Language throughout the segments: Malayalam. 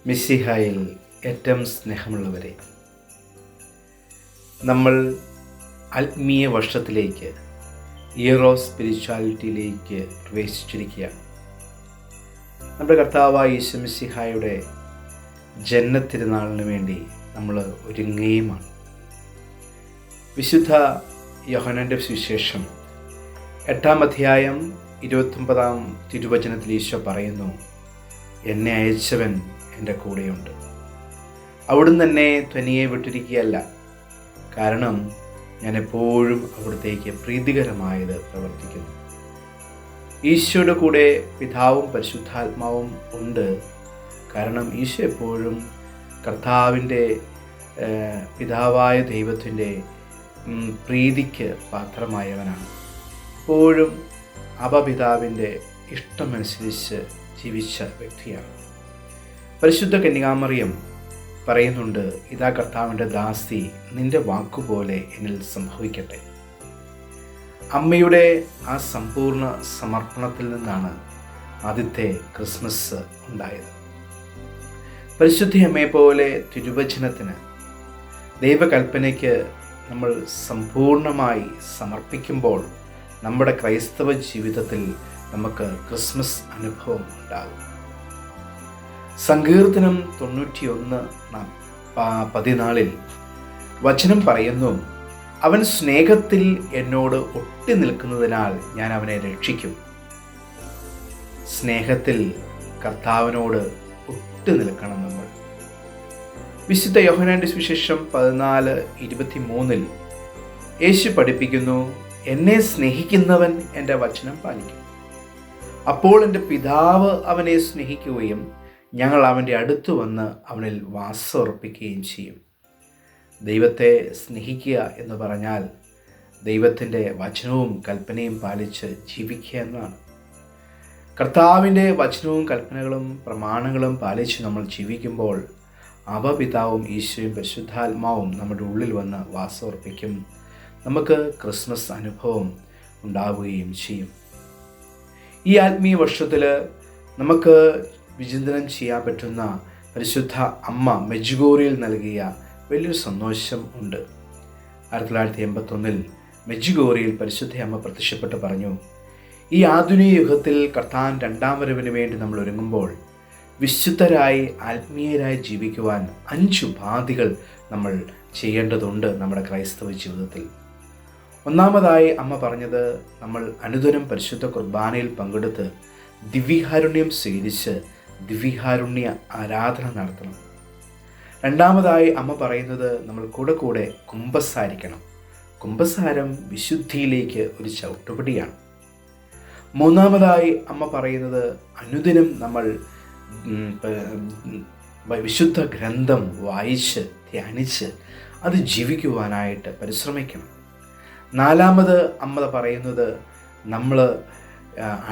മിശിഹായിൽ ഏറ്റവും സ്നേഹമുള്ളവരെ, നമ്മൾ ആത്മീയ വർഷത്തിലേക്ക് ഇയർ ഓഫ് സ്പിരിച്വാലിറ്റിയിലേക്ക് പ്രവേശിച്ചിരിക്കുകയാണ്. നമ്മുടെ കർത്താവായ യേശു മിശിഹായുടെ ജന്മത്തിരുനാളിന് വേണ്ടി നമ്മൾ ഒരുങ്ങുകയുമാണ്. വിശുദ്ധ യോഹന്നാൻ്റെ സുവിശേഷം 8-ാം അധ്യായം 29-ാം തിരുവചനത്തിൽ ഈശോ പറയുന്നു, എന്നെ അയച്ചവൻ എൻ്റെ കൂടെയുണ്ട്. അവിടുന്ന് തന്നെ തനിയെ വിട്ടിരിക്കുകയല്ല, കാരണം ഞാൻ എപ്പോഴും അവിടത്തേക്ക് പ്രീതികരമായത് പ്രവർത്തിക്കുന്നു. ഈശോയുടെ കൂടെ പിതാവും പരിശുദ്ധാത്മാവും ഉണ്ട്, കാരണം ഈശോ എപ്പോഴും കർത്താവിൻ്റെ പിതാവായ ദൈവത്തിൻ്റെ പ്രീതിക്ക് പാത്രമായവനാണ്. എപ്പോഴും പിതാവിൻ്റെ ഇഷ്ടമനുസരിച്ച് ജീവിച്ച വ്യക്തിയാണ്. പരിശുദ്ധ കന്യകാമറിയം പറയുന്നുണ്ട്, ഇതാ കർത്താവിൻ്റെ ദാസി, നിന്റെ വാക്കുപോലെ എന്നിൽ സംഭവിക്കട്ടെ. അമ്മയുടെ ആ സമ്പൂർണ്ണ സമർപ്പണത്തിൽ നിന്നാണ് ആദ്യത്തെ ക്രിസ്മസ് ഉണ്ടായത്. പരിശുദ്ധ അമ്മയെ പോലെ തിരുവചനത്തിന്, ദൈവകൽപ്പനയ്ക്ക് നമ്മൾ സമ്പൂർണമായി സമർപ്പിക്കുമ്പോൾ നമ്മുടെ ക്രൈസ്തവ ജീവിതത്തിൽ നമുക്ക് ക്രിസ്മസ് അനുഭവം ഉണ്ടാകും. സങ്കീർത്തനം 91:14 വചനം പറയുന്നു, അവൻ സ്നേഹത്തിൽ എന്നോട് ഒട്ടി നിൽക്കുന്നതിനാൽ ഞാൻ അവനെ രക്ഷിക്കും. സ്നേഹത്തിൽ കർത്താവിനോട് ഒട്ടി നിൽക്കണം നമ്മൾ. വിശുദ്ധ യോഹന്നാൻ്റെ സുവിശേഷം 14:23 യേശു പഠിപ്പിക്കുന്നു, എന്നെ സ്നേഹിക്കുന്നവൻ എൻ്റെ വചനം പാലിക്കും. അപ്പോൾ എൻ്റെ പിതാവ് അവനെ സ്നേഹിക്കുകയും ഞങ്ങൾ അവൻ്റെ അടുത്ത് വന്ന് അവനിൽ വാസമുറപ്പിക്കുകയും ചെയ്യും. ദൈവത്തെ സ്നേഹിക്കുക എന്ന് പറഞ്ഞാൽ ദൈവത്തിൻ്റെ വചനവും കൽപ്പനയും പാലിച്ച് ജീവിക്കുക എന്നതാണ്. കർത്താവിൻ്റെ വചനവും കൽപ്പനകളും പ്രമാണങ്ങളും പാലിച്ച് നമ്മൾ ജീവിക്കുമ്പോൾ പിതാവും ഈശോയും പരിശുദ്ധാത്മാവും നമ്മുടെ ഉള്ളിൽ വന്ന് വാസമുറപ്പിക്കും. നമുക്ക് ക്രിസ്മസ് അനുഭവം ഉണ്ടാവുകയും ചെയ്യും. ഈ ആത്മീയ വർഷത്തിൽ നമുക്ക് വിചിന്തനം ചെയ്യാൻ പറ്റുന്ന പരിശുദ്ധ അമ്മ മെഡ്ജുഗോറിയിൽ നൽകിയ വലിയൊരു സന്തോഷം ഉണ്ട്. 1981 മെഡ്ജുഗോറിയിൽ പരിശുദ്ധ അമ്മ പ്രത്യക്ഷപ്പെട്ട് പറഞ്ഞു, ഈ ആധുനിക യുഗത്തിൽ കർത്താൻ രണ്ടാം വരവിന് വേണ്ടി നമ്മൾ ഒരുങ്ങുമ്പോൾ വിശുദ്ധരായി ആത്മീയരായി ജീവിക്കുവാൻ 5 ഉപാധികൾ നമ്മൾ ചെയ്യേണ്ടതുണ്ട് നമ്മുടെ ക്രൈസ്തവ ജീവിതത്തിൽ. ഒന്നാമതായി അമ്മ പറഞ്ഞത്, നമ്മൾ അനുദിനം പരിശുദ്ധ കുർബാനയിൽ പങ്കെടുത്ത് ദിവ്യകാരുണ്യം സ്വീകരിച്ച് ദിവ്യകാരുണ്യ ആരാധന നടത്തണം. രണ്ടാമതായി അമ്മ പറയുന്നത്, നമ്മൾ കൂടെ കൂടെ കുമ്പസാരിക്കണം. കുമ്പസാരം വിശുദ്ധിയിലേക്ക് ഒരു ചവിട്ടുപടിയാണ്. മൂന്നാമതായി അമ്മ പറയുന്നത്, അനുദിനം നമ്മൾ വിശുദ്ധ ഗ്രന്ഥം വായിച്ച് ധ്യാനിച്ച് അത് ജീവിക്കുവാനായിട്ട് പരിശ്രമിക്കണം. നാലാമത് അമ്മ പറയുന്നത്, നമ്മൾ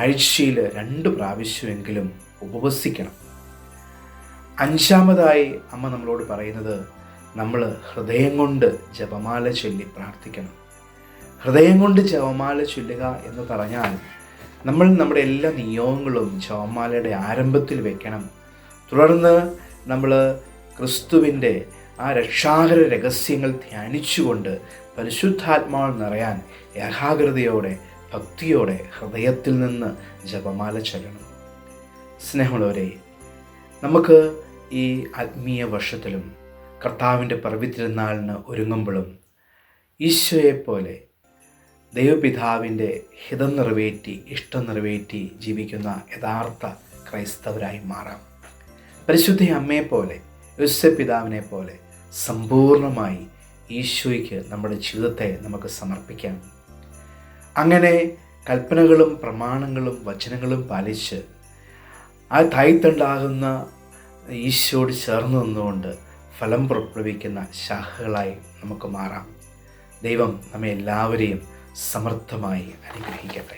ആഴ്ചയിൽ 2 പ്രാവശ്യമെങ്കിലും ഉപവസിക്കണം. അഞ്ചാമതായി അമ്മ നമ്മളോട് പറയുന്നത്, നമ്മൾ ഹൃദയം കൊണ്ട് ജപമാല ചൊല്ലി പ്രാർത്ഥിക്കണം. ഹൃദയം കൊണ്ട് ജപമാല ചൊല്ലുക എന്ന് പറഞ്ഞാൽ നമ്മൾ നമ്മുടെ എല്ലാ നിയോഗങ്ങളും ജപമാലയുടെ ആരംഭത്തിൽ വെക്കണം. തുടർന്ന് നമ്മൾ ക്രിസ്തുവിൻ്റെ ആ രക്ഷാകര രഹസ്യങ്ങൾ ധ്യാനിച്ചുകൊണ്ട് പരിശുദ്ധാത്മാവ് നിറയാൻ ഏകാഗ്രതയോടെ ഭക്തിയോടെ ഹൃദയത്തിൽ നിന്ന് ജപമാല ചൊല്ലണം. സ്നേഹമുള്ളവരെ, നമുക്ക് ഈ ആത്മീയ വർഷത്തിലും കർത്താവിൻ്റെ പർവ്വതിരുന്നാളിന് ഒരുങ്ങുമ്പോഴും ഈശോയെപ്പോലെ ദൈവപിതാവിൻ്റെ ഹിതം നിറവേറ്റി ഇഷ്ടം നിറവേറ്റി ജീവിക്കുന്ന യഥാർത്ഥ ക്രൈസ്തവരായി മാറാം. പരിശുദ്ധ അമ്മയെപ്പോലെ യോസേപ്പ് പിതാവിനെ പോലെ സമ്പൂർണമായി ഈശോയ്ക്ക് നമ്മുടെ ജീവിതത്തെ നമുക്ക് സമർപ്പിക്കാം. അങ്ങനെ കൽപ്പനകളും പ്രമാണങ്ങളും വചനങ്ങളും പാലിച്ച് ആ തായ്തണ്ടാകുന്ന ഈശോയോട് ചേർന്ന് നിന്നുകൊണ്ട് ഫലം പുറപ്പെടുവിക്കുന്ന ശാഖകളായി നമുക്ക് മാറാം. ദൈവം നമ്മെ എല്ലാവരെയും സമർത്ഥമായി അനുഗ്രഹിക്കട്ടെ.